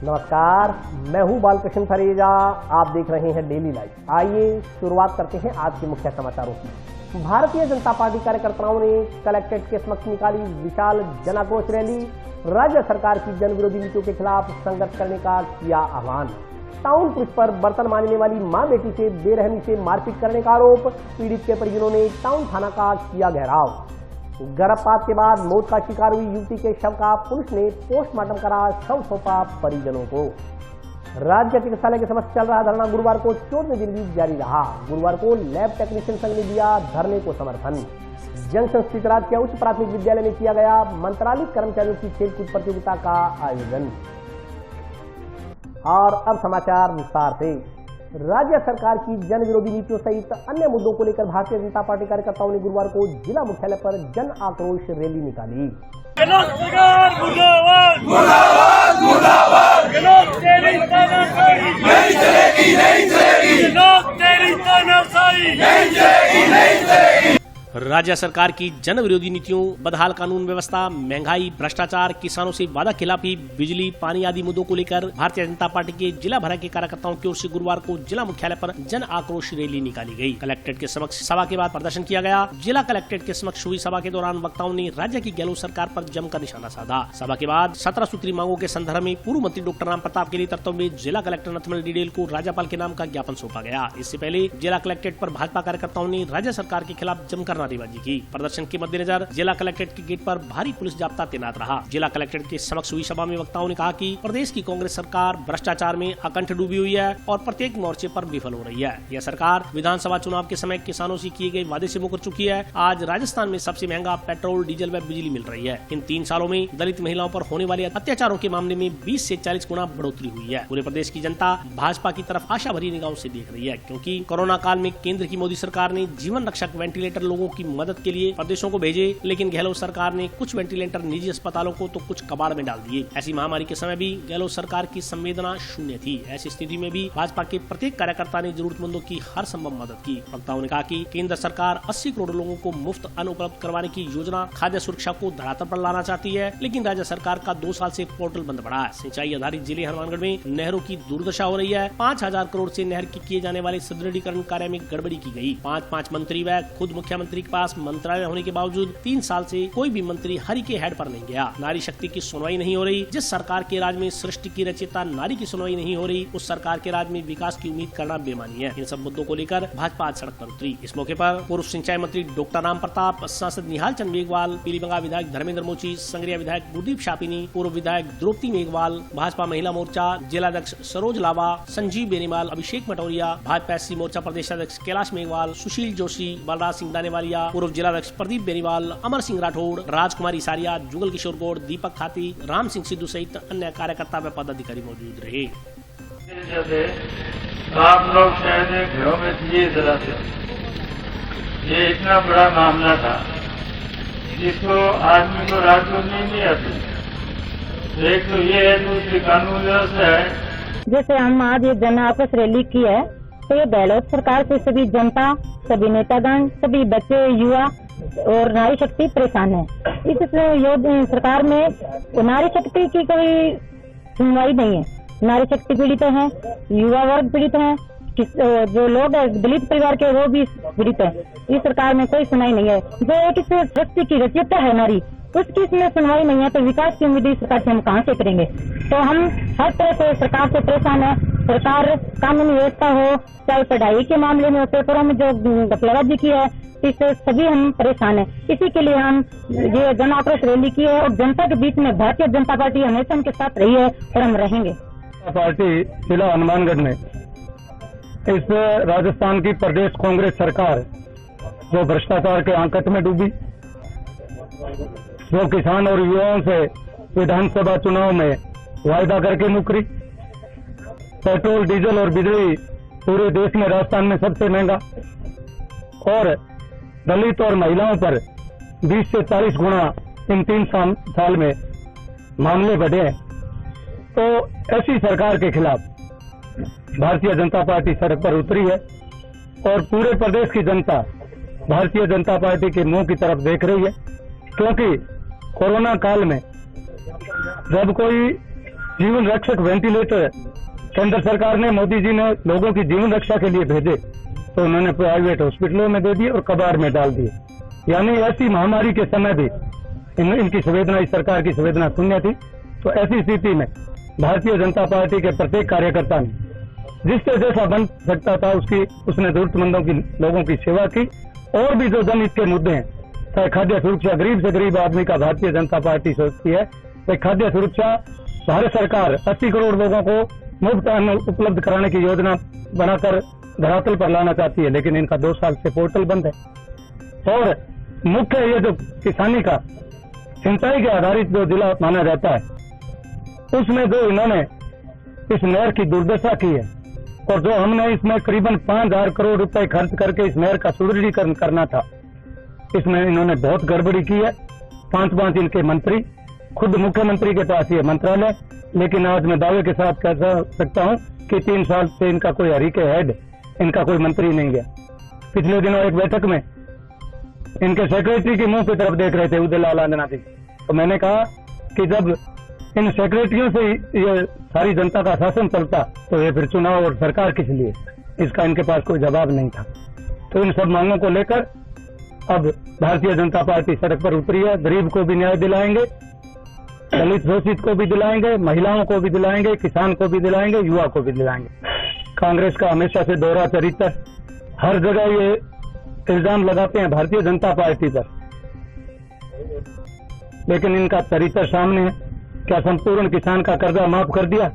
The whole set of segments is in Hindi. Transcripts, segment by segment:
नमस्कार, मैं हूं बालकृष्ण फरेजा। आप देख रहे हैं डेली लाइव। आइए शुरुआत करते हैं आज के मुख्य समाचारों की। भारतीय जनता पार्टी कार्यकर्ताओं ने कलेक्ट्रेट के समक्ष निकाली विशाल जन आक्रोश रैली। राज्य सरकार की जन विरोधी नीतियों के खिलाफ संघर्ष करने का किया आह्वान। टाउन पुलिस पर बर्तन मांजने वाली मां बेटी से बेरहमी से मारपीट करने का आरोप। पीड़ित के परिजनों ने टाउन थाना का किया घेराव। गर्भपात के बाद मौत का शिकार हुई युवती के शव का पुलिस ने पोस्टमार्टम करा, शव सौंपा परिजनों को। राज्य चिकित्सालय के समक्ष चल रहा धरना गुरुवार को 14वें दिन भी जारी रहा। गुरुवार को लैब टेक्नीशियन संघ ने दिया धरने को समर्थन। जंक्शन स्थित राजकीय उच्च प्राथमिक विद्यालय में किया गया मंत्रालय कर्मचारियों की खेलकूद प्रतियोगिता का आयोजन। और अब समाचार विस्तार से। राज्य सरकार की जन विरोधी नीतियों सहित अन्य मुद्दों को लेकर भारतीय जनता पार्टी कार्यकर्ताओं ने गुरुवार को जिला मुख्यालय पर जन आक्रोश रैली निकाली। राज्य सरकार की जन विरोधी नीतियों, बदहाल कानून व्यवस्था, महंगाई, भ्रष्टाचार, किसानों से वादा खिलाफी, बिजली, पानी आदि मुद्दों को लेकर भारतीय जनता पार्टी के जिला भर के कार्यकर्ताओं की ओर से गुरुवार को जिला मुख्यालय पर जन आक्रोश रैली निकाली गई। कलेक्ट्रेट के समक्ष सभा के बाद प्रदर्शन किया गया। जिला कलेक्ट्रेट के समक्ष हुई सभा के दौरान वक्ताओं ने राज्य की गहलोत सरकार पर जमकर निशाना साधा। सभा के बाद 17 सूत्री मांगों के संदर्भ में पूर्व मंत्री डॉक्टर राम प्रताप के नेतृत्व में जिला कलेक्टर नथमल डिडेल को राज्यपाल के नाम का ज्ञापन सौंपा गया। इससे पहले जिला कलेक्ट्रेट पर भाजपा कार्यकर्ताओं ने राज्य सरकार के खिलाफ जमकर नारेबाजी की। प्रदर्शन के मद्देनजर जिला कलेक्ट्रेट के गेट पर भारी पुलिस जाब्ता तैनात रहा। जिला कलेक्ट्रेट के समक्ष हुई सभा में वक्ताओं ने कहा कि प्रदेश की कांग्रेस सरकार भ्रष्टाचार में अकंठ डूबी हुई है और प्रत्येक मोर्चे पर विफल हो रही है। यह सरकार विधानसभा चुनाव के समय किसानों से किए गए वादे से मुकर चुकी है। आज राजस्थान में सबसे महंगा पेट्रोल, डीजल व बिजली मिल रही है। इन 3 सालों में दलित महिलाओं पर होने वाले अत्याचारों के मामले में 20 से 40 गुना बढ़ोतरी हुई है। पूरे प्रदेश की जनता भाजपा की तरफ आशा भरी निगाहों से देख रही है, क्योंकि कोरोना काल में केंद्र की मोदी सरकार ने जीवन रक्षक वेंटिलेटर लोगों की मदद के लिए प्रदेशों को भेजे, लेकिन गहलोत सरकार ने कुछ वेंटिलेटर निजी अस्पतालों को तो कुछ कबाड़ में डाल दिए। ऐसी महामारी के समय भी गहलोत सरकार की संवेदना शून्य थी। ऐसी स्थिति में भी भाजपा के प्रत्येक कार्यकर्ता ने जरूरतमंदों की हर संभव मदद की। वक्ताओं ने कहा कि केंद्र सरकार 80 करोड़ लोगों को मुफ्त अन्न उपलब्ध करवाने की योजना खाद्य सुरक्षा को धरातल पर लाना चाहती है, लेकिन राज्य सरकार का 2 साल से पोर्टल बंद पड़ा है। सिंचाई आधारित जिले हनुमानगढ़ में नहरों की दुर्दशा हो रही है। 5000 करोड़ से नहर की किए जाने वाले सुदृढ़ीकरण कार्य में गड़बड़ी की गई। 5 मंत्री व खुद मुख्यमंत्री के पास मंत्रालय होने के बावजूद 3 साल से कोई भी मंत्री हरि के हेड पर नहीं गया। नारी शक्ति की सुनवाई नहीं हो रही। जिस सरकार के राज में सृष्टि की रचयिता नारी की सुनवाई नहीं हो रही, उस सरकार के राज में विकास की उम्मीद करना बेमानी है। इन सब मुद्दों को लेकर भाजपा आज सड़क पर उतरी। इस मौके पर पूर्व सिंचाई मंत्री डॉक्टर राम प्रताप, सांसद निहाल चंद मेघवाल, पीलीबंगा विधायक धर्मेंद्र मोची, संगरिया विधायक गुरदीप शापिनी, पूर्व विधायक द्रौपदी मेघवाल, भाजपा महिला मोर्चा जिलाध्यक्ष सरोज लावा, संजीव बेनीवाल, अभिषेक मटौरिया, भाजपा एससी मोर्चा प्रदेशाध्यक्ष कैलाश मेघवाल, सुशील जोशी, बलराज सिंह दानेवालिया, पूर्व जिलाध्यक्ष प्रदीप बेनीवाल, अमर सिंह राठौड़, राजकुमारी सारिया, जुगल किशोर गौड़, दीपक खाती, राम सिंह सिद्धू सहित अन्य कार्यकर्ता व पदाधिकारी मौजूद रहे। आप लोग शायद घरों में दिए जलाते, ये इतना बड़ा मामला था जिसको आदमी को रात को नींद नहीं आती। एक तो ये है, दूसरी कानून व्यवस्था है। जैसे हम आज ये जन आक्रोश रैली की है, तो ये गहलोत सरकार से सभी जनता, सभी नेतागण, सभी बच्चे, युवा और नारी शक्ति परेशान है। इस सरकार में नारी शक्ति की कोई सुनवाई नहीं है। नारी शक्ति पीड़ित है, युवा वर्ग पीड़ित है, जो लोग दलित परिवार के वो भी पीड़ित है। इस सरकार में कोई सुनवाई नहीं है। जो एक इस सृष्टि की रचयिता है नारी, उसकी इसमें सुनवाई नहीं है, तो विकास की उम्मीद इस सरकार से हम कहाँ से करेंगे। तो हम हर तरह से सरकार से परेशान है। सरकार कानून व्यवस्था हो, चाहे पढ़ाई के मामले में, पेपरों में जो गफलाबाजी की है, इससे सभी हम परेशान हैं। इसी के लिए हम ये जन आक्रोश रैली की है और जनता के बीच में भारतीय जनता पार्टी हमेशा उनके साथ रही है और हम रहेंगे। पार्टी जिला हनुमानगढ़ में इस राजस्थान की प्रदेश कांग्रेस सरकार जो भ्रष्टाचार के आंकट में डूबी, जो किसान और युवाओं से विधानसभा चुनाव में वायदा करके मुकरी, पेट्रोल, डीजल और बिजली पूरे देश में राजस्थान में सबसे महंगा, और दलित और महिलाओं पर 20 से 40 गुना इन 3 साल में मामले बढ़े हैं। तो ऐसी सरकार के खिलाफ भारतीय जनता पार्टी सड़क पर उतरी है और पूरे प्रदेश की जनता भारतीय जनता पार्टी के मुंह की तरफ देख रही है, क्योंकि कोरोना काल में जब कोई जीवन रक्षक वेंटिलेटर केंद्र सरकार ने, मोदी जी ने लोगों की जीवन रक्षा के लिए भेजे तो उन्होंने प्राइवेट हॉस्पिटलों में दे दिए और कबाड़ में डाल दिए। यानी ऐसी महामारी के समय भी इनकी संवेदना, इस सरकार की संवेदना शून्य थी। तो ऐसी स्थिति में भारतीय जनता पार्टी के प्रत्येक कार्यकर्ता ने जिससे जैसा बन सकता था उसने जरूरतमंदों की, लोगों की सेवा की। और भी जो जनहित के मुद्दे हैं, चाहे खाद्य सुरक्षा, गरीब से गरीब आदमी का भारतीय जनता पार्टी सोचती है। तो खाद्य सुरक्षा, भारत सरकार 80 करोड़ लोगों को मुफ्त अन्न उपलब्ध कराने की योजना बनाकर धरातल पर लाना चाहती है, लेकिन इनका 2 साल से पोर्टल बंद है। और मुख्य ये जो किसानी का, सिंचाई के आधारित जो जिला माना जाता है, उसमें जो इन्होंने इस नहर की दुर्दशा की है और जो हमने इसमें करीबन 5,000 करोड़ रुपए खर्च करके इस नहर का सुदृढ़ीकरण करना था, इसमें इन्होंने बहुत गड़बड़ी की है। 5 इनके मंत्री, खुद मुख्यमंत्री के पास ये मंत्रालय, लेकिन आज मैं दावे के साथ कह सकता हूं कि 3 साल से इनका कोई हरीके हेड, इनका कोई मंत्री नहीं गया। पिछले दिनों एक बैठक में इनके सेक्रेटरी के मुंह की तरफ देख रहे थे, उदयलाल आंजना जी, तो मैंने कहा कि जब इन सेक्रेटरियों से ये सारी जनता का शासन चलता तो ये फिर चुनाव और सरकार किस लिए, इसका इनके पास कोई जवाब नहीं था। तो इन सब मांगों को लेकर अब भारतीय जनता पार्टी सड़क पर उतरी है। गरीब को भी न्याय दिलाएंगे, दलित शोषित को भी दिलाएंगे, महिलाओं को भी दिलाएंगे, किसान को भी दिलाएंगे, युवा को भी दिलाएंगे। कांग्रेस का हमेशा से दोहरा चरित्र, हर जगह ये इल्जाम लगाते हैं भारतीय जनता पार्टी पर, लेकिन इनका चरित्र सामने है। क्या संपूर्ण किसान का कर्जा माफ कर दिया?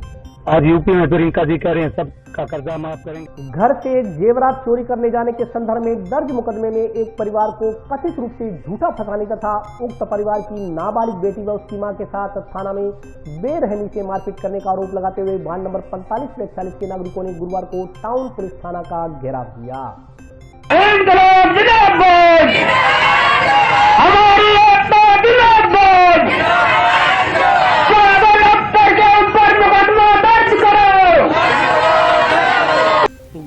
आज यूपी में प्रियंका जी कह रहे हैं सबका कर्जा माफ करेंगे। घर से जेवरात चोरी कर ले जाने के संदर्भ में दर्ज मुकदमे में एक परिवार को कथित रूप से झूठा फंसाने तथा उक्त परिवार की नाबालिग बेटी व उसकी मां के साथ थाना में बेरहमी से मारपीट करने का आरोप लगाते हुए वार्ड नंबर 45/41 के नागरिकों ने गुरुवार को टाउन पुलिस थाना का घेराव किया।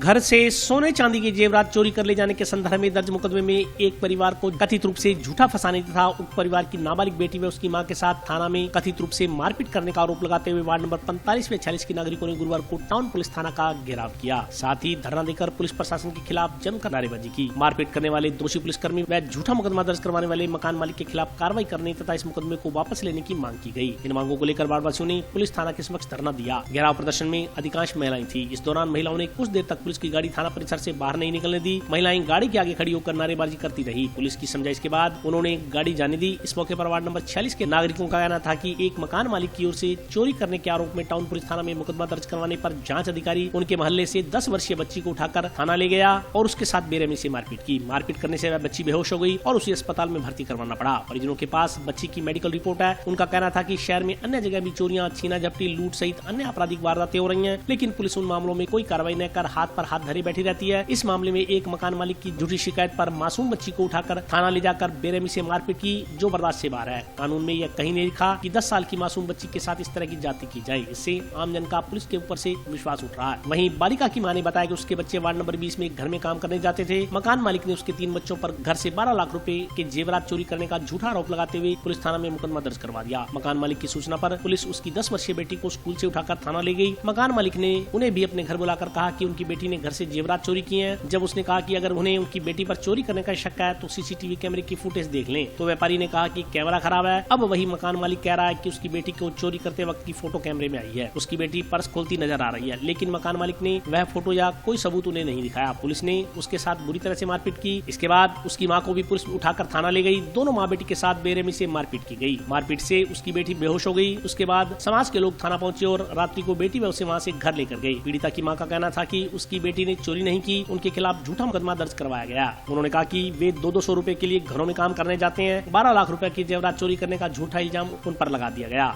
घर से सोने चांदी के जेवरात चोरी कर ले जाने के संदर्भ में दर्ज मुकदमे में एक परिवार को कथित रूप से झूठा फंसाने तथा उक्त परिवार की नाबालिग बेटी व उसकी मां के साथ थाना में कथित रूप से मारपीट करने का आरोप लगाते हुए वार्ड नंबर 45/46 के नागरिकों ने गुरुवार को टाउन पुलिस थाना का घेराव किया। साथ ही धरना देकर पुलिस प्रशासन के खिलाफ जमकर नारेबाजी की। मारपीट करने वाले दोषी पुलिसकर्मी व झूठा मुकदमा दर्ज करवाने वाले मकान मालिक के खिलाफ कार्रवाई करने तथा इस मुकदमे को वापस लेने की मांग की गयी। इन मांगों को लेकर वार्डवासियों ने पुलिस थाना के समक्ष धरना दिया। घेराव प्रदर्शन में अधिकांश महिलाएं थी। इस दौरान महिलाओं ने कुछ देर तक पुलिस की गाड़ी थाना परिसर से बाहर नहीं निकलने दी। महिलाएं गाड़ी के आगे खड़ी होकर नारेबाजी करती रही। पुलिस की समझाइश के बाद उन्होंने गाड़ी जाने दी। इस मौके पर वार्ड नंबर 46 के नागरिकों का कहना था कि एक मकान मालिक की ओर से चोरी करने के आरोप में टाउन पुलिस थाना में मुकदमा दर्ज करवाने पर जांच अधिकारी उनके मोहल्ले से 10 वर्षीय बच्ची को उठाकर थाना ले गया और उसके साथ बेरहमी से मारपीट की। मारपीट करने से वह बच्ची बेहोश हो गई और उसे अस्पताल में भर्ती करवाना पड़ा। परिजनों के पास बच्ची की मेडिकल रिपोर्ट है। उनका कहना था कि शहर में अन्य जगह भी चोरियां, छीना झपटी, लूट सहित अन्य आपराधिक वारदातें हो रही हैं, लेकिन पुलिस उन मामलों में कोई कार्रवाई न कर हाथ पर हाथ धरे बैठी रहती है। इस मामले में एक मकान मालिक की झूठी शिकायत पर मासूम बच्ची को उठाकर थाना ले जाकर बेरहमी से मारपीट की, जो बर्दाश्त से बाहर है। कानून में यह कहीं नहीं लिखा कि 10 साल की मासूम बच्ची के साथ इस तरह की जाति की जाए। इससे आम जन का पुलिस के ऊपर से विश्वास उठ रहा है। वहीं बालिका की मां ने बताया कि उसके बच्चे वार्ड नंबर 20 में घर में काम करने जाते थे। मकान मालिक ने उसके 3 बच्चों पर घर से 12 लाख रुपए के जेवरात चोरी करने का झूठा आरोप लगाते हुए पुलिस थाना में मुकदमा दर्ज करवा दिया। मकान मालिक की सूचना पर पुलिस उसकी 10 वर्षीय बेटी को स्कूल से उठाकर थाना ले गई। मकान मालिक ने उन्हें भी अपने घर बुलाकर कहा कि उनकी बेटी ने घर से जेवरात चोरी किए हैं। जब उसने कहा कि अगर उन्हें उनकी बेटी पर चोरी करने का शक है तो सीसीटीवी कैमरे की फुटेज देख लें, तो व्यापारी ने कहा कि कैमरा खराब है। अब वही मकान मालिक कह रहा है कि उसकी बेटी को चोरी करते वक्त की फोटो कैमरे में आई है। उसकी बेटी पर्स खोलती नजर आ रही है, लेकिन मकान मालिक ने वह फोटो या कोई सबूत उन्हें नहीं दिखाया। पुलिस ने उसके साथ बुरी तरह से मारपीट की। इसके बाद उसकी मां को भी पुलिस उठाकर थाना ले गई। दोनों माँ बेटी के साथ बेरहमी से मारपीट की गई। मारपीट से उसकी बेटी बेहोश हो गई। उसके बाद समाज के लोग थाना पहुंचे और रात्रि को बेटी व उसे वहां से घर लेकर गई। पीड़िता की मां का कहना था कि उसकी बेटी ने चोरी नहीं की, उनके खिलाफ झूठा मुकदमा दर्ज करवाया गया। उन्होंने कहा कि वे 200-200 रुपए के लिए घरों में काम करने जाते हैं। 12 लाख रुपए की जेवरात चोरी करने का झूठा इल्जाम उन पर लगा दिया गया।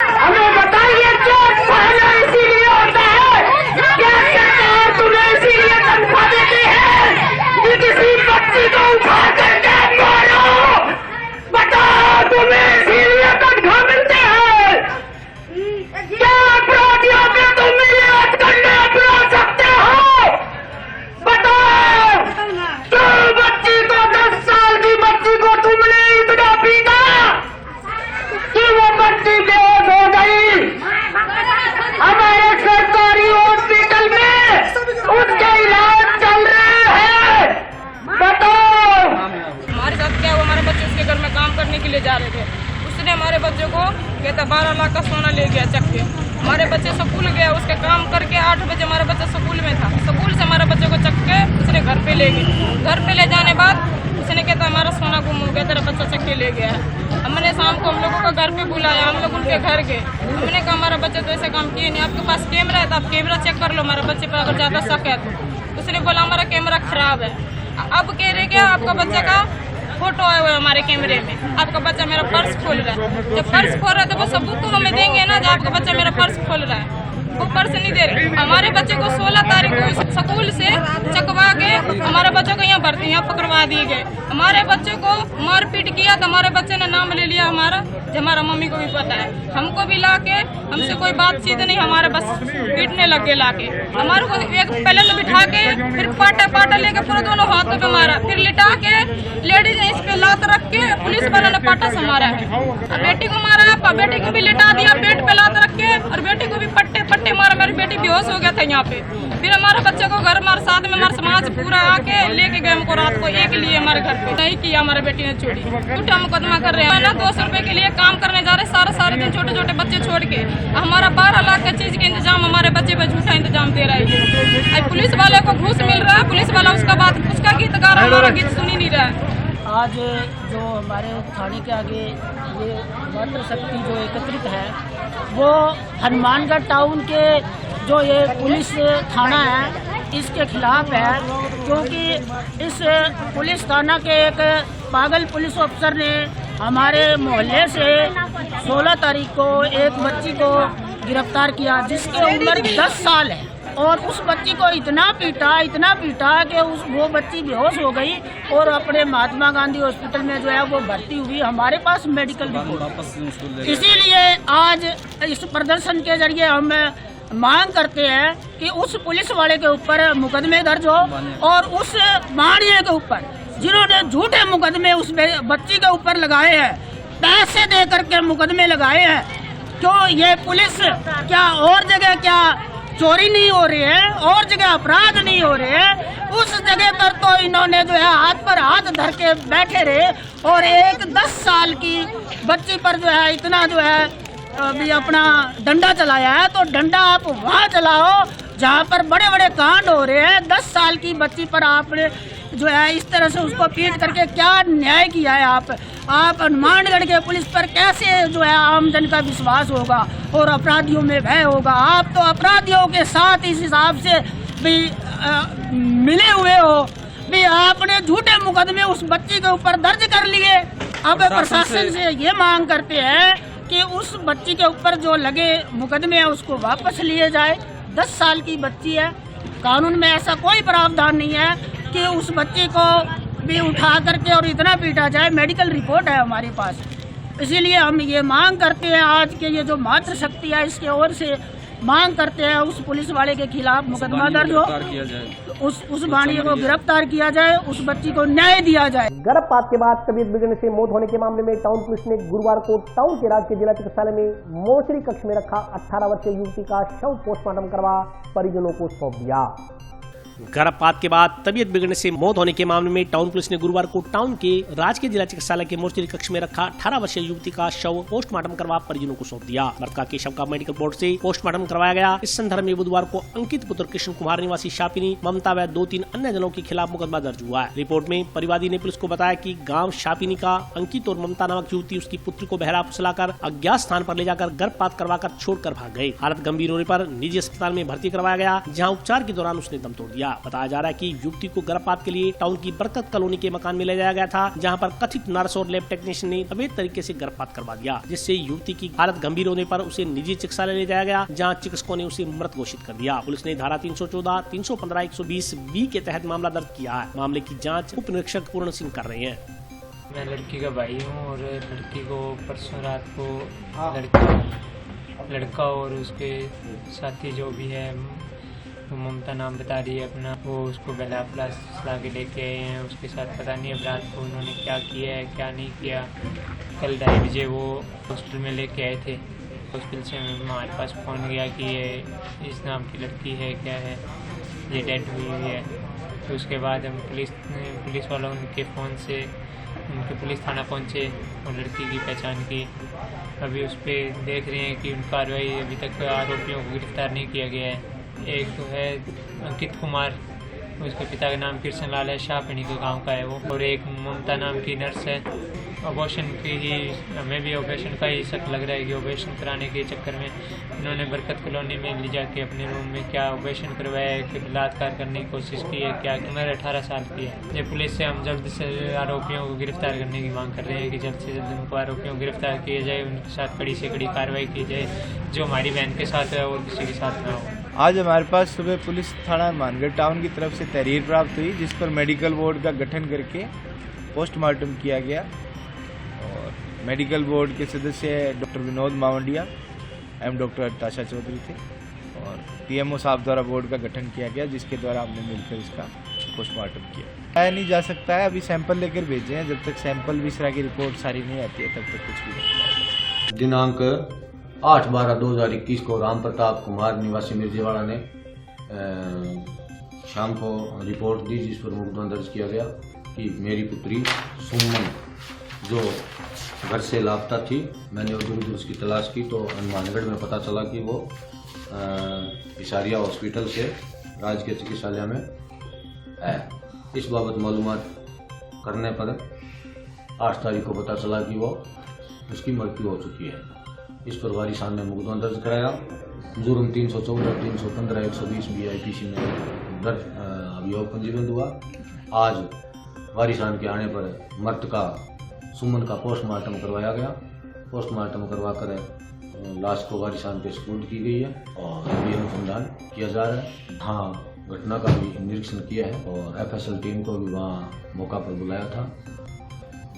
हमें बताइए इसीलिए होता है, क्या सरकार तुम्हें इसीलिए तनख्वाह देती है कि किसी बच्ची को उठा करके मारो? बताओ, तुम्हें इसीलिए तनख्वाह मिलते हैं? क्या अपराधियों पे तुम ये हथकंडे अपना सकते हो? बताओ, तो बच्ची को 10 साल की बच्ची को तुमने इतना पीटा कि वो बच्ची बेहोश हो गई। हमारे बच्चे स्कूल गया, उसके काम करके 8 बजे हमारा बच्चा स्कूल में था। स्कूल से हमारे बच्चे को चक के उसने घर पे ले गए। घर पे ले जाने बाद उसने कहता हमारा सोना गुम हो गया, तेरा बच्चा चक के ले गया है। हमने शाम को हम लोगों को घर पे बुलाया, हम लोग उनके घर गए। हमने कहा हमारा बच्चा तो ऐसे काम किए नहीं, आपके पास कैमरा है तो आप कैमरा चेक कर लो, हमारे बच्चे पर अगर ज़्यादा शक है तो। उसने बोला हमारा कैमरा खराब है। अब कह रहे क्या आपका बच्चा का फोटो आया हुआ है हमारे कैमरे में, आपका बच्चा मेरा पर्स खोल रहा है। जब पर्स खोल रहा है तो वो सबूत तो हमें देंगे ना, जब आपका बच्चा मेरा पर्स खोल रहा है। वो पर्स नहीं दे रहे। हमारे बच्चे को 16 तारीख को स्कूल से चकवा के हमारे बच्चों को यहाँ भर्ती यहाँ पकड़वा दिए गए। हमारे बच्चे को मारपीट किया तो हमारे बच्चे ने नाम ले लिया हमारा, जो हमारा मम्मी को भी पता है। हमको भी ला के हमसे कोई बातचीत नहीं, हमारे बस पीटने लग गए ला के। हमारे को एक पहले तो बिठा के फिर पाटा लेके पूरे दोनों हाथों पे मारा, फिर लिटा के लेडीज ने इस पे लात रख के पुलिस वालों ने पाटा से मारा है। बेटी को मारा है, बेटी को भी लिटा दिया पेट पे लात रख के, और बेटी को भी पट्टे मारा। मेरी बेटी बेहोश हो गया था यहाँ पे। फिर हमारे बच्चे को घर हमारे साथ में हमारे समाज पूरा आके लेके गए हमको रात को एक लिए हमारे घर पे। नहीं किया हमारे बेटी ने चोरी, झूठा मुकदमा कर रहे हैं ना। 200 रुपए के लिए काम करने जा रहे सारे दिन छोटे छोटे बच्चे छोड़ के। हमारा 12 लाख का चीज के इंतजाम हमारे बच्चे पे झूठा इंतजाम दे रहा है। पुलिस वाले को घूस मिल रहा है, पुलिस वाला उसका गीत गा रहा है, हमारा गीत सुन ही नहीं रहा है। आज जो हमारे थाने के आगे ये मातृशक्ति जो एकत्रित है, वो हनुमानगढ़ टाउन के जो ये पुलिस थाना है इसके खिलाफ है, क्योंकि इस पुलिस थाना के एक पागल पुलिस अफसर ने हमारे मोहल्ले से 16 तारीख को एक बच्ची को गिरफ्तार किया जिसकी उम्र 10 साल है, और उस बच्ची को इतना पीटा कि वो बच्ची बेहोश हो गई और अपने महात्मा गांधी हॉस्पिटल में जो है वो भर्ती हुई। हमारे पास मेडिकल रिपोर्ट। इसीलिए आज इस प्रदर्शन के जरिए हम मांग करते हैं कि उस पुलिस वाले के ऊपर मुकदमे दर्ज हो, और उस माणिये के ऊपर जिन्होंने झूठे मुकदमे उस बच्ची के ऊपर लगाए हैं, पैसे दे करके मुकदमे लगाए हैं। क्यों ये पुलिस क्या और जगह क्या चोरी नहीं हो रही है, और जगह अपराध नहीं हो रहे हैं, उस जगह पर तो इन्होंने जो है हाथ पर हाथ धर के बैठे रहे, और एक 10 साल की बच्ची पर जो है इतना जो है अभी अपना डंडा चलाया है। तो डंडा आप वहाँ चलाओ जहाँ पर बड़े बड़े कांड हो रहे हैं। 10 साल की बच्ची पर आपने जो है इस तरह से उसको पीट करके क्या न्याय किया है आप हनुमानगढ़ के पुलिस पर कैसे जो है आम जन का विश्वास होगा और अपराधियों में भय होगा। आप तो अपराधियों के साथ इस हिसाब से भी मिले हुए हो भी, आपने झूठे मुकदमे उस बच्ची के ऊपर दर्ज कर लिए। अब प्रशासन से ये मांग करते हैं कि उस बच्ची के ऊपर जो लगे मुकदमे हैं उसको वापस लिए जाए। 10 साल की बच्ची है, कानून में ऐसा कोई प्रावधान नहीं है कि उस बच्ची को भी उठा करके और इतना पीटा जाए। मेडिकल रिपोर्ट है हमारे पास। इसीलिए हम ये मांग करते हैं, आज के ये जो मातृशक्ति है इसके ओर से मांग करते हैं उस पुलिस वाले के खिलाफ मुकदमा दर्ज हो, उस वाणी को गिरफ्तार किया जाए, उस बच्ची को न्याय दिया जाए। गर्भपात के बाद तबीयत बिगड़ने से मौत होने के मामले में टाउन पुलिस ने गुरुवार को टाउन के राजकीय जिला चिकित्सालय में मोर्चरी कक्ष में रखा 18 वर्षीय युवती का शव पोस्टमार्टम करवा परिजनों को सौंप दिया। गर्भपात के बाद तबीयत बिगड़ने से मौत होने के मामले में टाउन पुलिस ने गुरुवार को टाउन के राजकीय जिला चिकित्सालय के मोर्चरी कक्ष में रखा 18 वर्षीय युवती का शव पोस्टमार्टम करवा परिजनों को सौंप दिया। मृतका के शव का मेडिकल बोर्ड से पोस्टमार्टम करवाया गया। इस संदर्भ में बुधवार को अंकित पुत्र कृष्ण कुमार निवासी शापिनी, ममता व 2-3 अन्य जनों के खिलाफ मुकदमा दर्ज हुआ है। रिपोर्ट में परिवादी ने पुलिस को बताया कि गाँव शापिनी का अंकित और ममता नामक युवती उसकी पुत्री को बहरा फुसलाकर अज्ञात स्थान पर ले जाकर गर्भपात करवाकर छोड़कर भाग गए। हालत गंभीर होने पर निजी अस्पताल में भर्ती करवाया गया, जहाँ उपचार के दौरान उसने दम तोड़ दिया। बताया जा रहा है कि युवती को गर्भपात के लिए टाउन की बरकत कॉलोनी के मकान में ले जाया गया था, जहां पर कथित नर्स और लैब टेक्नीशियन ने अवैध तरीके से गर्भपात करवा दिया, जिससे युवती की हालत गंभीर होने पर उसे निजी चिकित्सालय ले जाया गया, जहां चिकित्सकों ने उसे मृत घोषित कर दिया। पुलिस ने धारा 314, 315, 120 बी के तहत मामला दर्ज किया है। मामले की जाँच उप निरीक्षक पूर्ण सिंह कर रहे हैं। मैं लड़की का भाई हूँ और लड़की को परसों रात को लड़का और उसके साथी जो भी है वो ममता नाम बता रही है अपना, वो उसको बेला प्लस ला के लेके आए हैं। उसके साथ पता नहीं अब रात को उन्होंने क्या किया है क्या नहीं किया। कल 2:30 बजे वो हॉस्टल में लेके आए थे। हॉस्टल से हमारे पास फ़ोन गया कि ये इस नाम की लड़की है, क्या है, ये डेड हुई है। तो उसके बाद हम पुलिस वालों के फ़ोन से उनके पुलिस थाना पहुंचे और लड़की की पहचान की। अभी उस पर देख रहे हैं कि उन कार्रवाई, अभी तक आरोपियों को गिरफ्तार नहीं किया गया है। एक तो है अंकित कुमार, उसके पिता का नाम कृष्ण लाल है, शाहपणी के गांव का है वो, और एक ममता नाम की नर्स है। ऑपरेशन की ही, हमें भी ऑपरेशन का ही शक लग रहा है कि ऑपरेशन कराने के चक्कर में इन्होंने बरकत कॉलोनी में ले जाके अपने रूम में क्या ऑपरेशन करवाया है, कि बलात्कार करने की कोशिश की है, क्या उम्र 18 साल की है। ये पुलिस से हम जल्द से आरोपियों को गिरफ्तार करने की मांग कर रहे हैं कि जल्द से जल्द उनको आरोपियों को गिरफ्तार किया जाए, उनके साथ कड़ी से कड़ी कार्रवाई की जाए, जो हमारी बहन के साथ है और किसी के साथ ना हो। आज हमारे पास सुबह पुलिस थाना मानगढ़ टाउन की तरफ से तहरीर प्राप्त हुई, जिस पर मेडिकल बोर्ड का गठन करके पोस्टमार्टम किया गया और मेडिकल बोर्ड के सदस्य डॉक्टर विनोद मावंडिया एवं डॉक्टर हरताशा चौधरी थे और पीएमओ साहब द्वारा बोर्ड का गठन किया गया, जिसके द्वारा हमने मिलकर इसका पोस्टमार्टम किया। आया नहीं जा सकता है, अभी सैंपल लेकर भेजे हैं, जब तक सैंपल विसरा की रिपोर्ट सारी नहीं आती है तब तक कुछ भी नहीं। दिनांक 8/12/2021 को राम प्रताप कुमार निवासी मिर्जेवाड़ा ने शाम को रिपोर्ट दी, जिस पर मुकदमा दर्ज किया गया कि मेरी पुत्री सुमन जो घर से लापता थी, मैंने उधर उसकी तलाश की तो हनुमानगढ़ में पता चला कि वो इसारिया हॉस्पिटल से राजकीय चिकित्सालय में है। इस बाबत मालूमात करने पर 8 तारीख को पता चला कि वो उसकी मृत्यु हो चुकी है। इस पर वारिसान ने मुकदमा दर्ज कराया। जुर्म 314, 315, 120 BIPC में दर्ज अभियोग पंजीबद्ध हुआ। आज वारिसान के आने पर मृत का सुमन का पोस्टमार्टम करवाया गया। पोस्टमार्टम करवा कर लाश को वारिसान पे सुपुर्द की गई है और अभी अनुसंधान किया जा रहा है। हाँ, घटना का भी निरीक्षण किया है और FSL टीम को भी वहाँ मौका पर बुलाया था।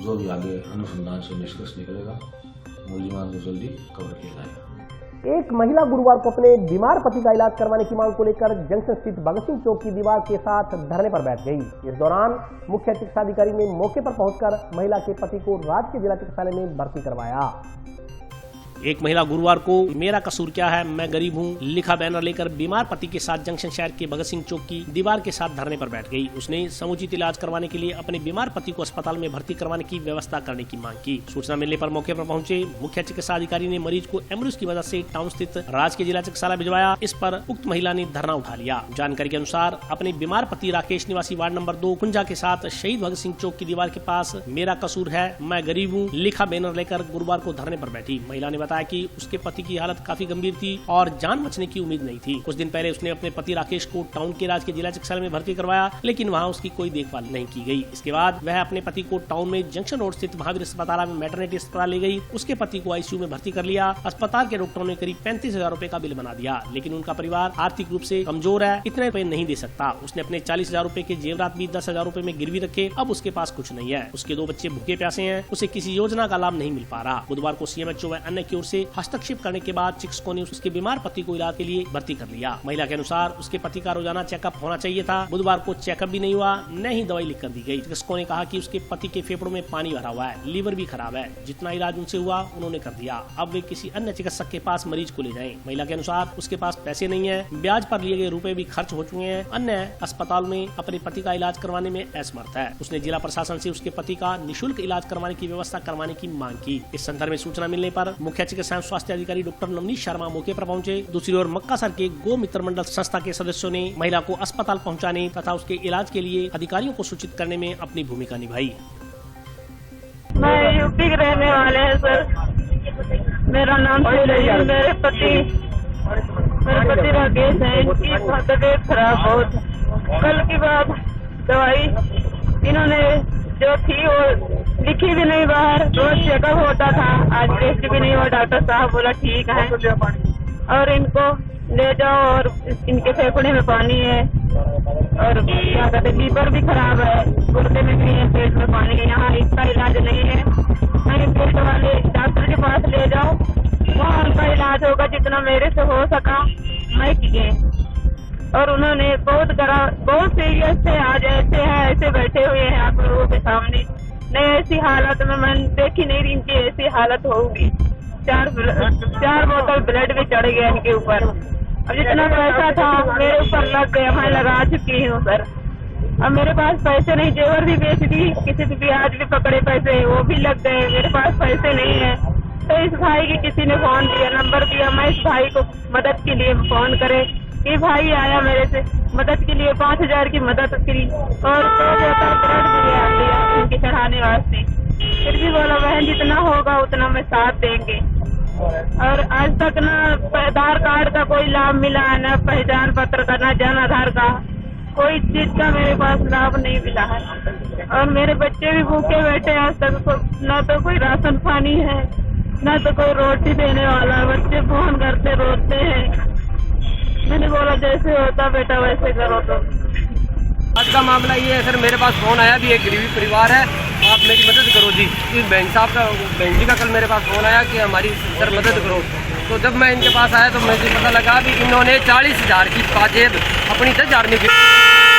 जो भी आगे अनुसंधान से निष्कर्ष निकलेगा मुलजिमान को जल्दी कवर किया जाएगा। एक महिला गुरुवार को अपने बीमार पति का इलाज करवाने की मांग को लेकर जंक्शन स्थित भगत सिंह चौक की दीवार के साथ धरने पर बैठ गई। इस दौरान मुख्य चिकित्साधिकारी ने मौके पर पहुंचकर महिला के पति को राजकीय जिला चिकित्सालय में भर्ती करवाया। एक महिला गुरुवार को मेरा कसूर क्या है, मैं गरीब हूँ लिखा बैनर लेकर बीमार पति के साथ जंक्शन शहर के भगत सिंह चौक की दीवार के साथ धरने पर बैठ गई। उसने समुचित इलाज करवाने के लिए अपने बीमार पति को अस्पताल में भर्ती करवाने की व्यवस्था करने की मांग की। सूचना मिलने पर मौके पर पहुंचे मुख्य चिकित्सा अधिकारी ने मरीज को एम्बुलेंस की मदद से टाउन स्थित राजकीय जिला चिकित्सालय भिजवाया। इस पर उक्त महिला ने धरना उठा लिया। जानकारी के अनुसार अपने बीमार पति राकेश निवासी वार्ड नंबर 2 कुंजा के साथ शहीद भगत सिंह चौक की दीवार के पास मेरा कसूर है, मैं गरीब हूँ लिखा बैनर लेकर गुरुवार को धरने पर बैठी। महिला ने बताया कि उसके पति की हालत काफी गंभीर थी और जान बचने की उम्मीद नहीं थी। कुछ दिन पहले उसने अपने पति राकेश को टाउन के राजकीय जिला चिकित्सालय में भर्ती करवाया, लेकिन वहां उसकी कोई देखभाल नहीं की गई। इसके बाद वह अपने पति को टाउन में जंक्शन रोड स्थित महावीर अस्पताल में मैटरनिटी अस्पताल ले गई। उसके पति को ICU में भर्ती कर लिया। अस्पताल के डॉक्टरों ने करीब 35,000 रूपए का बिल बना दिया, लेकिन उनका परिवार आर्थिक रूप से कमजोर है, इतने रुपए नहीं दे सकता। उसने अपने 40,000 रूपए के जेवरात भी 10,000 रूपए में गिरवी रखे। अब उसके पास कुछ नहीं है। उसके 2 बच्चे भूखे प्यासे हैं। उसे किसी योजना का लाभ नहीं मिल पा रहा। बुधवार को CMHO व अन्य की ओर से हस्तक्षेप करने के बाद चिकित्सकों ने उसके बीमार पति को इलाज के लिए भर्ती कर लिया। महिला के अनुसार उसके पति का रोजाना चेकअप होना चाहिए था। बुधवार को चेकअप भी नहीं हुआ, न ही दवाई लिख कर दी गई। चिकित्सकों ने कहा कि उसके पति के फेफड़ों में पानी भरा हुआ है, लीवर भी खराब है। जितना इलाज उनसे हुआ उन्होंने कर दिया। अब वे किसी अन्य चिकित्सक के पास मरीज को ले जाएं। महिला के अनुसार उसके पास पैसे नहीं है, ब्याज पर लिए गए रुपए भी खर्च हो चुके हैं। अन्य अस्पताल में अपने पति का इलाज करवाने में असमर्थ है। उसने जिला प्रशासन से उसके पति का निःशुल्क इलाज करवाने की व्यवस्था करवाने की मांग की। इस संदर्भ में सूचना मिलने पर मुख्य चिकित्सा स्वास्थ्य अधिकारी डॉक्टर नवनीत शर्मा मौके पर पहुंचे। दूसरी ओर मक्कासर के गो मित्र मंडल संस्था के सदस्यों ने महिला को अस्पताल पहुंचाने तथा उसके इलाज के लिए अधिकारियों को सूचित करने में अपनी भूमिका निभाई। मैं यूपी के रहने वाले हैं सर। मेरा नाम मेरे पति राकेश है। इनकी तबीयत खराब बहुत। कल की बात दवाई इन्होंने जो थी वो लिखी भी नहीं बाहर। रोज चेकअप होता था, आज टेस्ट भी नहीं हुआ। डॉक्टर साहब बोला ठीक है और इनको ले जाओ और इनके फेफड़े में पानी है और क्या कहते लीवर भी खराब है, गुर्दे में भी है, पेट में पानी है। यहाँ इसका इलाज नहीं है। मैं पेट वाले डॉक्टर के पास ले जाओ, वहाँ उनका इलाज होगा। जितना मेरे से हो सका मैं किए और उन्होंने बहुत सीरियस थे। आज ऐसे है, ऐसे बैठे हुए हैं आप लोगों के सामने। नहीं ऐसी हालत में मैंने देखी नहीं रही इनकी ऐसी हालत होगी। 4 बोतल ब्लड भी चढ़ गया इनके ऊपर। अब जितना पैसा था मेरे ऊपर लग गया, मैं लगा चुकी हूँ सर। अब मेरे पास पैसे नहीं, जेवर भी बेच दी, किसी से भी आज भी पकड़े पैसे, वो भी लग गए, मेरे पास पैसे नहीं है। तो इस भाई की किसी ने फोन दिया, नंबर दिया, मैं इस भाई को मदद के लिए फोन करे। ये भाई आया मेरे से मदद के लिए, 5000 की मदद करी और 2 बोतल ब्रेड भी लिया उनके चढ़ाने वास्ते। फिर भी बोला बहन जितना होगा उतना मैं साथ देंगे। और आज तक ना आधार कार्ड का कोई लाभ मिला है, न पहचान पत्र का, न जन आधार का, कोई चीज का मेरे पास लाभ नहीं मिला है। और मेरे बच्चे भी भूखे बैठे हैं, आज तक न तो कोई राशन पानी है, न तो कोई रोटी देने वाला। बच्चे फोन करते रोते हैं। मैंने बोला जैसे होता बेटा वैसे करो। तो आज का मामला ये है सर, मेरे पास फोन आया भी, एक गरीबी परिवार है, आप मेरी मदद करो जी। इस बैंक साहब का, बैंक जी का कल मेरे पास फोन आया कि हमारी सर मदद करो। तो जब मैं इनके पास आया तो मुझे पता लगा कि इन्होंने 40,000 की पाजेब अपनी 10,000 में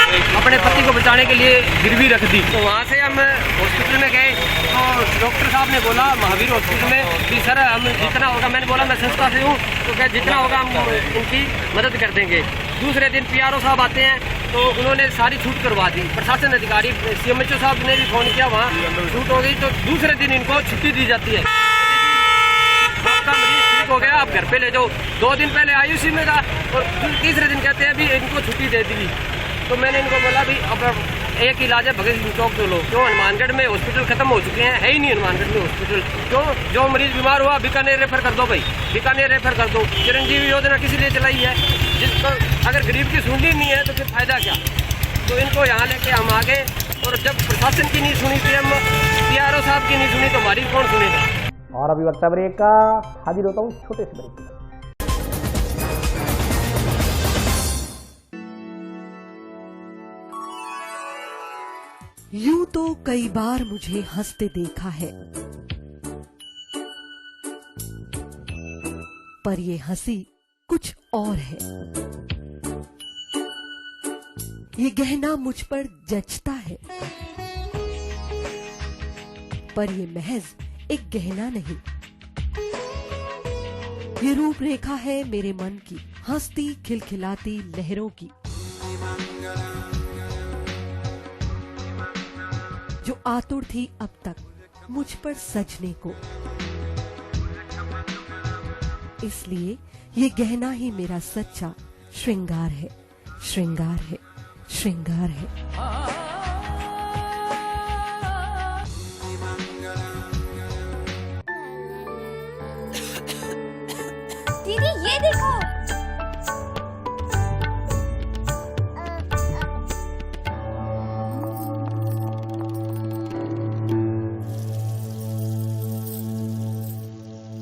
अपने पति को बचाने के लिए गिरवी रख दी। तो वहाँ से हम हॉस्पिटल में गए तो डॉक्टर साहब ने बोला महावीर हॉस्पिटल में कि सर हम जितना होगा, मैंने बोला मैं संस्था से हूँ, तो क्या जितना होगा हम उनकी मदद कर देंगे। दूसरे दिन PRO साहब आते हैं तो उन्होंने सारी छूट करवा दी। प्रशासन अधिकारी CMHO साहब ने भी फोन किया, वहाँ छूट हो गई। तो दूसरे दिन इनको छुट्टी दी जाती है, आपका मरीज ठीक हो गया, आप घर पे ले जाओ। 2 दिन पहले IUC में था और तीसरे दिन कहते हैं अभी इनको छुट्टी दे दी। तो मैंने इनको बोला भी अब एक इलाज है भगत सिंह चौक चलो, क्यों हनुमानगढ़ में हॉस्पिटल खत्म हो चुके हैं, है ही नहीं हनुमानगढ़ में हॉस्पिटल। क्यों जो मरीज बीमार हुआ बीकानेर रेफर कर दो भाई, बीकानेर रेफर कर दो। चिरंजीवी योजना किसी लिए चलाई है, जिसको अगर गरीब की सुननी नहीं है तो फिर फायदा क्या। तो इनको यहाँ लेके हम आ गए और जब प्रशासन की नहीं सुनी थी, हम PRO साहब की नहीं सुनी तो हमारी कौन सुनेगा। और अभी वक्ता ब्रेक का हाजिर होता हूँ छोटे से ब्रेक। यूं तो कई बार मुझे हंसते देखा है, पर ये हंसी कुछ और है। ये गहना मुझ पर जचता है, पर ये महज एक गहना नहीं, ये रूपरेखा है मेरे मन की, हंसती खिलखिलाती लहरों की, जो आतुर थी अब तक मुझ पर सजने को। इसलिए ये गहना ही मेरा सच्चा श्रृंगार है, श्रृंगार है, श्रृंगार है। दीदी ये देखो,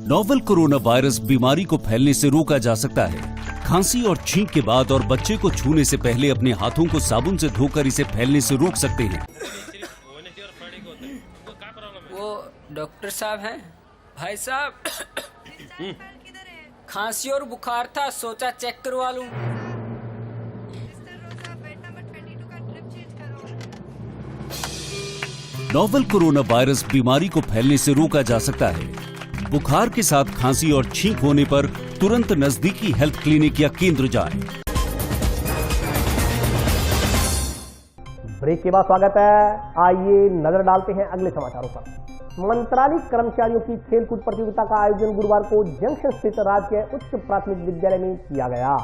नोवेल कोरोना वायरस बीमारी को फैलने से रोका जा सकता है। खांसी और छींक के बाद और बच्चे को छूने से पहले अपने हाथों को साबुन से धोकर इसे फैलने से रोक सकते हैं। वो डॉक्टर साहब हैं? भाई साहब खांसी और बुखार था, सोचा चेक करवा लूं। नोवेल कोरोना वायरस बीमारी को फैलने से रोका जा सकता है। बुखार के साथ खांसी और छींक होने पर तुरंत नजदीकी हेल्थ क्लिनिक या केंद्र जाएं। ब्रेक के बाद स्वागत है। आइए नजर डालते हैं अगले समाचारों पर। मंत्रालय कर्मचारियों की खेलकूद प्रतियोगिता का आयोजन गुरुवार को जंक्शन स्थित राजकीय उच्च प्राथमिक विद्यालय में किया गया।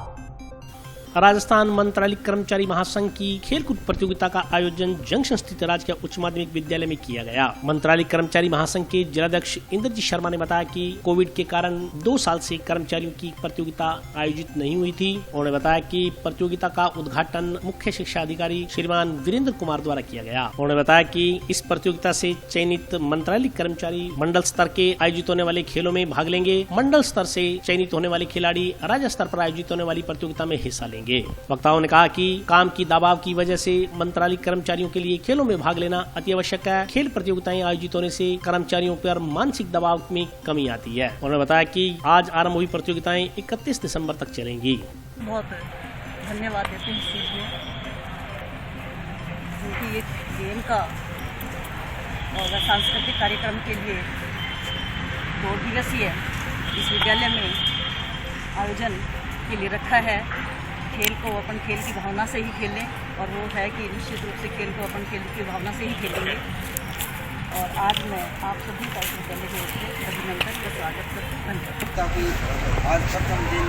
राजस्थान मंत्रालय कर्मचारी महासंघ की खेलकूद प्रतियोगिता का आयोजन जंक्शन स्थित राजकीय उच्च माध्यमिक विद्यालय में किया गया। मंत्रालय कर्मचारी महासंघ के जिलाध्यक्ष इंद्रजीत शर्मा ने बताया कि कोविड के कारण 2 साल से कर्मचारियों की प्रतियोगिता आयोजित नहीं हुई थी। उन्होंने बताया कि प्रतियोगिता का उद्घाटन मुख्य शिक्षा अधिकारी श्रीमान वीरेंद्र कुमार द्वारा किया गया। उन्होंने बताया कि इस प्रतियोगिता से चयनित मंत्रालय कर्मचारी मंडल स्तर के आयोजित होने वाले खेलों में भाग लेंगे। मंडल स्तर से चयनित होने वाले खिलाड़ी राज्य स्तर पर आयोजित होने वाली प्रतियोगिता में हिस्सा लेंगे। वक्ताओं ने कहा कि काम की दबाव की वजह से मंत्रालय कर्मचारियों के लिए खेलों में भाग लेना अति आवश्यक है। खेल प्रतियोगिताएं आयोजित होने से कर्मचारियों पर मानसिक दबाव में कमी आती है। उन्होंने बताया कि आज आरंभ हुई प्रतियोगिताएं 31 दिसंबर तक चलेंगी। बहुत धन्यवाद देते हैं इस चीज में, क्योंकि ये गेम का और सांस्कृतिक कार्यक्रम के लिए 2 दिवसीय इस विद्यालय में आयोजन के लिए रखा है। खेल को अपन खेल की भावना से ही खेलें, और वो है कि निश्चित रूप से खेल को अपन खेल की भावना से ही खेलेंगे। और आज मैं आप सभी का इसमें पहले से अभिनंदन का स्वागत करता हूँ। आज प्रथम दिन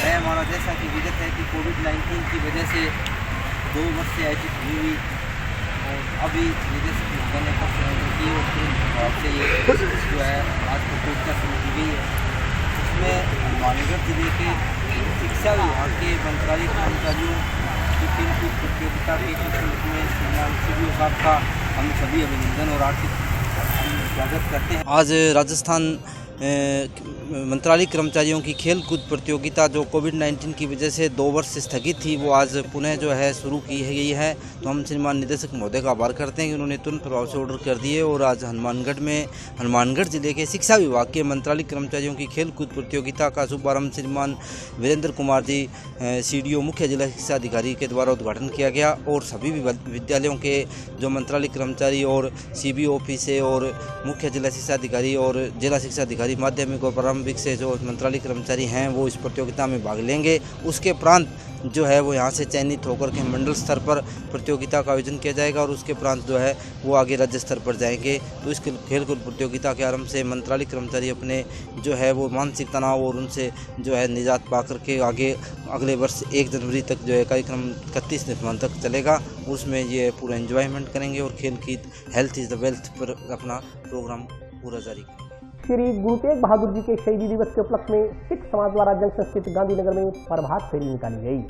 है हमारा, जैसा कि विदित है कि कोविड-19 की वजह से 2 वर्ष से आयोजित हुई और अभी निदेशक महोदय ने पत्र की और तुरंत से ये जो है आज प्रतियोगिता शुरू की गई है। इसमें हनुमानगढ़ जिले के शिक्षा विभाग के मंत्रालय कर्मचारियों की खेलकूद प्रतियोगिता के में श्रीमान CBO साहब का हम सभी अभिनंदन और आर्थिक स्वागत करते हैं। आज राजस्थान मंत्रालय कर्मचारियों की खेल कूद प्रतियोगिता जो कोविड-19 की वजह से 2 वर्ष से स्थगित थी, वो आज पुनः जो है शुरू की गई है। तो हम श्रीमान निदेशक महोदय का आभार करते हैं कि उन्होंने तुरंत प्रभाव से ऑर्डर कर दिए और आज हनुमानगढ़ जिले के शिक्षा विभाग के मंत्रालय कर्मचारियों की खेल कूद प्रतियोगिता का शुभारंभ श्रीमान वीरेंद्र कुमार जी CDO मुख्य जिला शिक्षा अधिकारी के द्वारा उद्घाटन किया गया। और सभी विद्यालयों के जो मंत्रालय कर्मचारी और CBO ऑफिस से और मुख्य जिला शिक्षा अधिकारी और जिला शिक्षा अधिकारी माध्यमिक और प्रारंभिक से जो मंत्रालय कर्मचारी हैं वो इस प्रतियोगिता में भाग लेंगे। उसके प्रांत जो है वो यहाँ से चयनित होकर के मंडल स्तर पर प्रतियोगिता का आयोजन किया जाएगा और उसके प्रांत जो है वो आगे राज्य स्तर पर जाएंगे। तो इस खेलकूद प्रतियोगिता के आरंभ से मंत्रालय कर्मचारी अपने जो है वो मानसिक तनाव और उनसे जो है निजात पा करके आगे अगले वर्ष 1 जनवरी तक जो है कार्यक्रम 31 नवंबर तक चलेगा। उसमें ये पूरा एंजॉयमेंट करेंगे और खेल की हेल्थ इज़ द वेल्थ पर अपना प्रोग्राम पूरा जारी करेंगे। श्री गुरु तेग बहादुर जी के शहीदी दिवस के उपलक्ष्य में सिख समाज द्वारा जंक्शन स्थित गांधीनगर में प्रभात फेरी निकाली गई।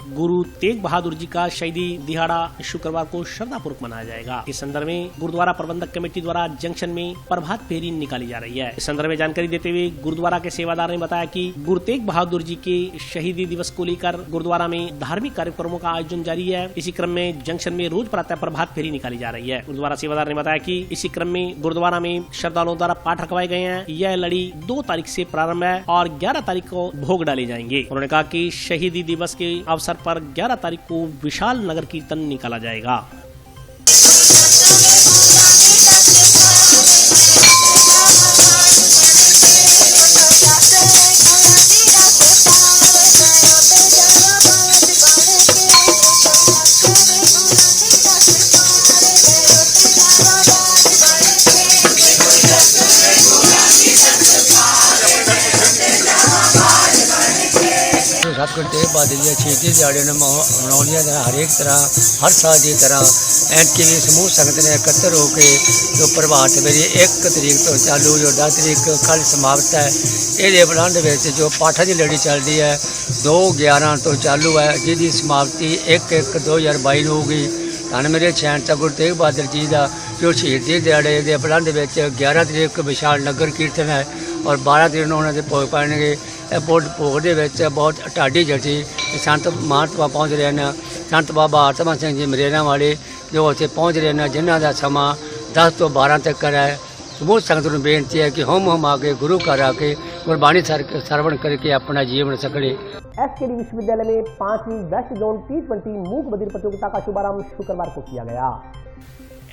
गुरु तेग बहादुर जी का शहीदी दिहाड़ा शुक्रवार को श्रद्धापूर्वक मनाया जाएगा। इस संदर्भ में गुरुद्वारा प्रबंधक कमेटी द्वारा जंक्शन में प्रभात फेरी निकाली जा रही है। इस संदर्भ में जानकारी देते हुए गुरुद्वारा के सेवादार ने बताया कि गुरु तेग बहादुर जी के शहीदी दिवस को लेकर गुरुद्वारा में धार्मिक कार्यक्रमों का आयोजन जारी है। इसी क्रम में जंक्शन में रोज प्रातः प्रभात फेरी निकाली जा रही है। गुरुद्वारा सेवादार ने बताया कि इसी क्रम में गुरुद्वारा में श्रद्धालुओं द्वारा पाठ रखवाए गए हैं। यह लड़ी 2 तारीख से प्रारंभ है और 11 तारीख को भोग डाले जाएंगे। उन्होंने कहा कि शहीदी दिवस के अवसर पर 11 तारीख को विशाल नगर कीर्तन निकाला जाएगा। गुरु तेग बहादुर जी शहीदी दिहाड़े मनाने हरेक तरह हर साल की तरह एंटी भी समूह संगत ने एकत्र होकर जो प्रभात फेरी 1 तरीक तो चालू जो 10 तरीक कल समाप्त है। ये बलांड जो पाठा की लड़ी चल रही है 2/11 तो चालू है, जिसकी समाप्ति 1/1/2022 होगी। धन मेरे शहनशाह गुरु तेग बहादुर जी का जो शहीदी दिहाड़े के बलांड 11 तरीक विशाल नगर कीर्तन है और 12 तरीक उन्होंने भोग पाएंगे। भोग के बहुत ढाडी जड़ी संत महात्मा पहुँच रहे हैं। संत बाबा आत्मा सिंह जी मरेना वाले जो उत्थे पहुँच रहे हैं, जिन्हों का समा 10 तो 12 तक है। समूह संगत को बेनती है कि होम आके गुरु घर आके गुरबाणी सरवण करके अपना जीवन सकड़े। SKD विश्वविद्यालय में 5वीं वेस्ट जोन T20 मूक बधिर प्रतियोगिता का शुभारंभ शुक्रवार को किया गया।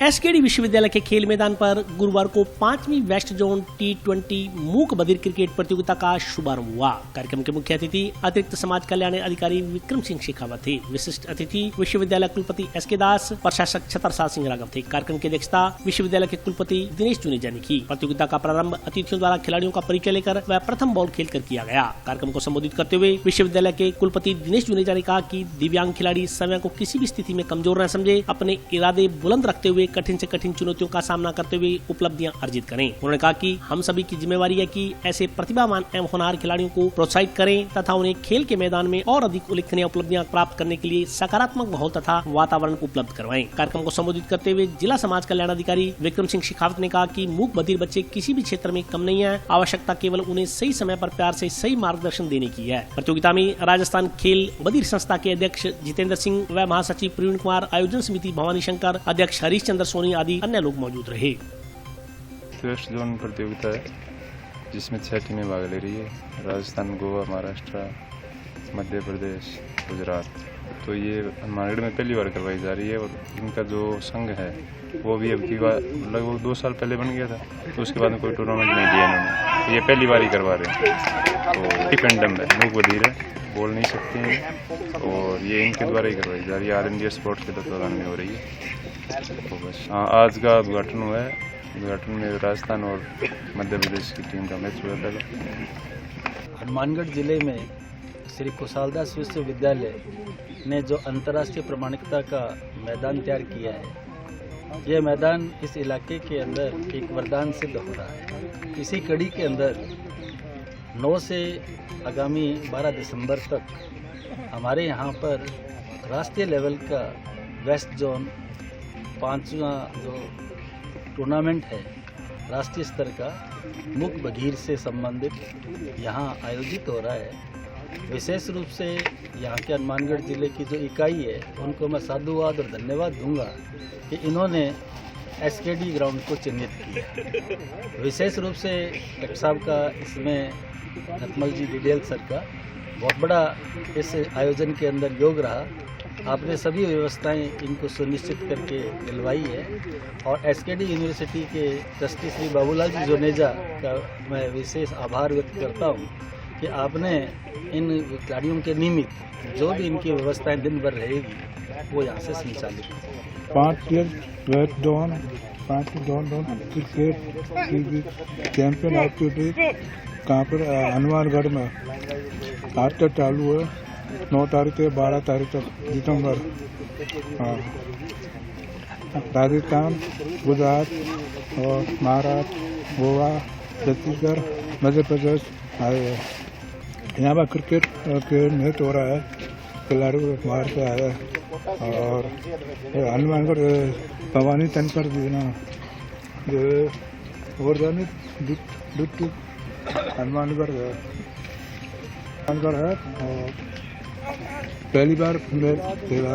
SKD विश्वविद्यालय के खेल मैदान पर गुरुवार को 5वीं वेस्ट जोन T20 मूक बधिर क्रिकेट प्रतियोगिता का शुभारंभ हुआ। कार्यक्रम के मुख्य अतिथि अतिरिक्त समाज कल्याण अधिकारी विक्रम सिंह शेखावत थे। विशिष्ट अतिथि विश्वविद्यालय कुलपति SK दास, प्रशासक छतरसाल सिंह राघव थे। कार्यक्रम की अध्यक्षता विश्वविद्यालय के कुलपति दिनेश जुनेजा ने की। प्रतियोगिता का प्रारंभ अतिथियों द्वारा खिलाड़ियों का परिचय लेकर व प्रथम बॉल खेलकर किया गया। कार्यक्रम को संबोधित करते हुए विश्वविद्यालय के कुलपति दिनेश जुनेजा ने कहा कि दिव्यांग खिलाड़ी समय को किसी भी स्थिति में कमजोर न समझे, अपने इरादे बुलंद रखते हुए कठिन से कठिन चुनौतियों का सामना करते हुए उपलब्धियां अर्जित करें। उन्होंने कहा कि हम सभी की जिम्मेवारी है कि ऐसे प्रतिभावान एवं होनहार खिलाड़ियों को प्रोत्साहित करें तथा उन्हें खेल के मैदान में और अधिक उल्लेखनीय उपलब्धियां प्राप्त करने के लिए सकारात्मक माहौल तथा वातावरण उपलब्ध करवाएं। कार्यक्रम को संबोधित करते हुए जिला समाज कल्याण अधिकारी विक्रम सिंह शेखावत ने कहा कि मूक बधिर बच्चे किसी भी क्षेत्र में कम नहीं है, आवश्यकता केवल उन्हें सही समय पर प्यार से सही मार्गदर्शन देने की है। प्रतियोगिता में राजस्थान खेल बधिर संस्था के अध्यक्ष जितेंद्र सिंह व महासचिव प्रवीण कुमार, आयोजन समिति भवानी शंकर, अध्यक्ष हरीश चंद्र सोनी आदि अन्य लोग मौजूद रहे। वेस्ट जोन प्रतियोगिता है जिसमें 6 टीमें भाग ले रही है, राजस्थान, गोवा, महाराष्ट्र, मध्य प्रदेश, गुजरात। तो ये हनुमानगढ़ में पहली बार करवाई जा रही है और इनका जो संघ है वो भी अब की बार लगभग 2 साल पहले बन गया था, तो उसके बाद में कोई टूर्नामेंट नहीं दिया इन्होंने। तो ये पहली बार ही करवा रहे हैं। तो टिकंडम है, मूक बधिर है, बोल नहीं सकते हैं और ये इनके द्वारा ही करवाई जा रही है। ऑल इंडिया स्पोर्ट्स के तत्वाधान में हो रही है। तो बस आज का उद्घाटन हुआ है। उद्घाटन में राजस्थान और मध्य प्रदेश की टीम का मैच हुआ था। हनुमानगढ़ जिले में श्री कुशालदास विश्वविद्यालय ने जो अंतर्राष्ट्रीय प्रमाणिकता का मैदान तैयार किया है, यह मैदान इस इलाके के अंदर एक वरदान सिद्ध हो रहा है। इसी कड़ी के अंदर 9 से आगामी 12 दिसंबर तक हमारे यहाँ पर राष्ट्रीय लेवल का वेस्ट जोन 5वां जो टूर्नामेंट है राष्ट्रीय स्तर का मुख बघीर से संबंधित यहाँ आयोजित हो रहा है। विशेष रूप से यहाँ के हनुमानगढ़ जिले की जो इकाई है उनको मैं साधुवाद और धन्यवाद दूंगा कि इन्होंने एसकेडी ग्राउंड को चिन्हित किया। विशेष रूप से डॉक्टर साहब का इसमें नतमल जी डिडेल सर का बहुत बड़ा इस आयोजन के अंदर योग रहा। आपने सभी व्यवस्थाएं इनको सुनिश्चित करके दिलवाई है और एसकेडी यूनिवर्सिटी के ट्रस्टी श्री बाबूलाल जी जोनेजा का मैं विशेष आभार व्यक्त करता हूं कि आपने इन खिलाड़ियों के निमित्त जो भी इनकी व्यवस्थाएं दिन भर रहेगी वो यहाँ से संचालित है। 5 वेस्ट जोन 5 जोन क्रिकेट की चैंपियन एक्टिविटी कहाँ पर हनुमानगढ़ में आज तक चालू है। 9 तारीख से 12 तारीख तक दिसंबर। राजस्थान, गुजरात और महाराष्ट्र, गोवा, छत्तीसगढ़, मध्य प्रदेश आए हैं। यहाँ पर क्रिकेट के मैच हो रहा है। खिलाड़ी बाहर से आए हैं और हनुमानगढ़ भवानी तनकर जी ना जो ऑर्गेनिक दूध हनुमानगढ़ है और पहली बार मैं खेला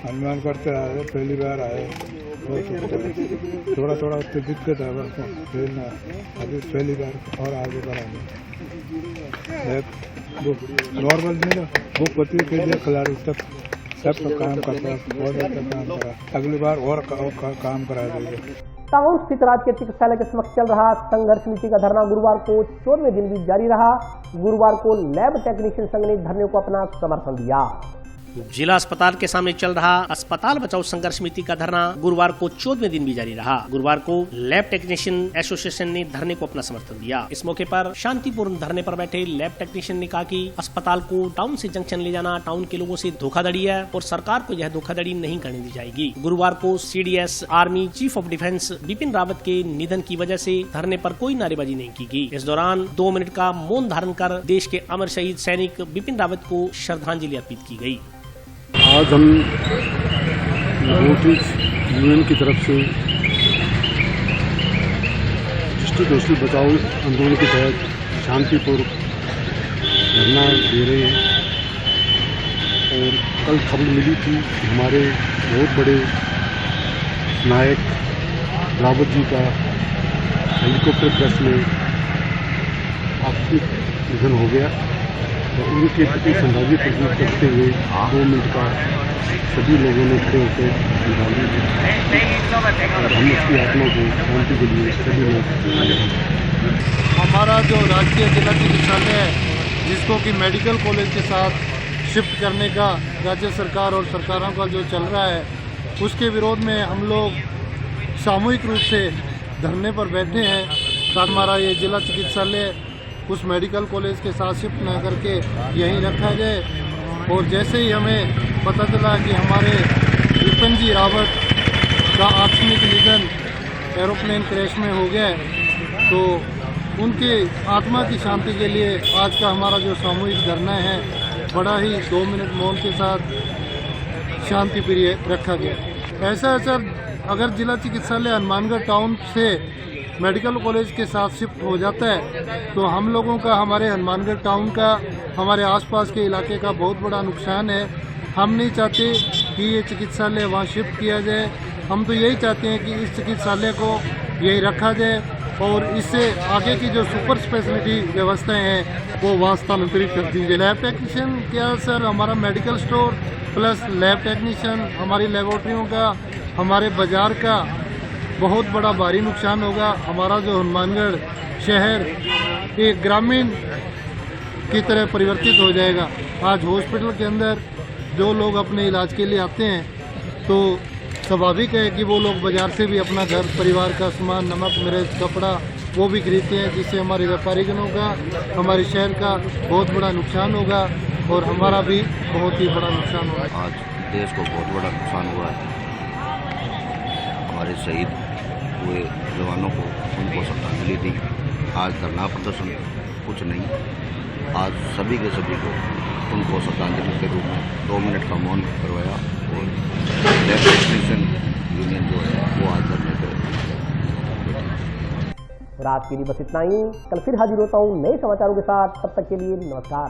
हनुमानगढ़ से आए, पहली बार आए। थोड़ा थोड़ा उससे दिक्कत है बस खेलना। अभी पहली बार और आगे बढ़ाएंगे। नॉर्मल में ना वो पति के लिए खिलाड़ी सब काम करता है, बहुत अच्छा काम करा। अगली बार और काम करा देंगे। टाउन स्थित राजकीय चिकित्सालय के समक्ष चल रहा संघर्ष समिति का धरना गुरुवार को 14वें दिन भी जारी रहा। गुरुवार को लैब टेक्नीशियन संघ ने धरने को अपना समर्थन दिया। जिला अस्पताल के सामने चल रहा अस्पताल बचाओ संघर्ष समिति का धरना गुरुवार को 14वें दिन भी जारी रहा। गुरुवार को लैब टेक्नीशियन एसोसिएशन ने धरने को अपना समर्थन दिया। इस मौके पर शांतिपूर्ण धरने पर बैठे लैब टेक्नीशियन ने कहा कि अस्पताल को टाउन से जंक्शन ले जाना टाउन के लोगों से धोखाधड़ी है और सरकार को यह धोखाधड़ी नहीं करने दी जाएगी। गुरुवार को CDS army chief of defence Bipin Rawat के निधन की वजह से धरने पर कोई नारेबाजी नहीं की गई। इस दौरान 2 मिनट का मौन धारण कर देश के अमर शहीद सैनिक बिपिन रावत को श्रद्धांजलि अर्पित की गई। आज हम UN की तरफ से डिस्ट्रिक्ट हॉस्पिटल बचाओ आंदोलन के तहत शांतिपूर्वक धरना दे रहे हैं और कल खबर मिली थी कि हमारे बहुत बड़े नायक रावत जी का हेलीकॉप्टर क्रैश में आकस्मिक निधन हो गया और उनके प्रति श्रद्धांजलि प्रकट करते हुए 2 मिनट का सभी लोगों ने खड़े होकर श्रद्धांजलि दी और हम उसकी आत्मा को शांति के लिए सभी लोग। हमारा जो राजकीय जिला चिकित्सालय है जिसको कि मेडिकल कॉलेज के साथ शिफ्ट करने का राज्य सरकार और सरकारों का जो चल रहा है उसके विरोध में हम लोग सामूहिक रूप से धरने पर बैठे हैं। साथ हमारा ये जिला चिकित्सालय उस मेडिकल कॉलेज के साथ शिफ्ट न करके यहीं रखा जाए। और जैसे ही हमें पता चला कि हमारे बिपिन जी रावत का आकस्मिक निधन एरोप्लेन क्रैश में हो गया तो उनके आत्मा की शांति के लिए आज का हमारा जो सामूहिक धरना है बड़ा ही 2 मिनट मौन के साथ शांति प्रिय रखा गया। ऐसा सर अगर जिला चिकित्सालय हनुमानगढ़ टाउन से मेडिकल कॉलेज के साथ शिफ्ट हो जाता है तो हम लोगों का हमारे हनुमानगढ़ टाउन का हमारे आसपास के इलाके का बहुत बड़ा नुकसान है। हम नहीं चाहते कि ये चिकित्सालय वहाँ शिफ्ट किया जाए। हम तो यही चाहते हैं कि इस चिकित्सालय को यही रखा जाए और इससे आगे की जो सुपर स्पेशलिटी व्यवस्थाएं हैं वो वहाँ स्थानांतरित कर दी जाए। लैब टेक्नीशियन क्या सर हमारा medical store plus lab technician हमारी लेबोरेटरियों का हमारे बाजार का बहुत बड़ा भारी नुकसान होगा। हमारा जो हनुमानगढ़ शहर एक ग्रामीण की तरह परिवर्तित हो जाएगा। आज हॉस्पिटल के अंदर जो लोग अपने इलाज के लिए आते हैं तो स्वाभाविक है कि वो लोग बाजार से भी अपना घर परिवार का सामान, नमक, मिर्च, कपड़ा वो भी खरीदते हैं, जिससे हमारे व्यापारीगणों का, हमारे शहर का बहुत बड़ा नुकसान होगा और हमारा भी बहुत ही बड़ा नुकसान होगा। आज देश को बहुत बड़ा नुकसान हुआ है। हमारे शहीद हुए जवानों को उनको श्रद्धांजलि दी। आज धरना प्रदर्शन कुछ नहीं, आज सभी के सभी को उनको श्रद्धांजलि के रूप में 2 मिनट का मौन करवाया और टेक्नीशियन यूनियन जो है वो आज धरने पर। रात के लिए बस इतना ही। कल फिर हाजिर होता हूँ नए समाचारों के साथ। तब तक के लिए नमस्कार।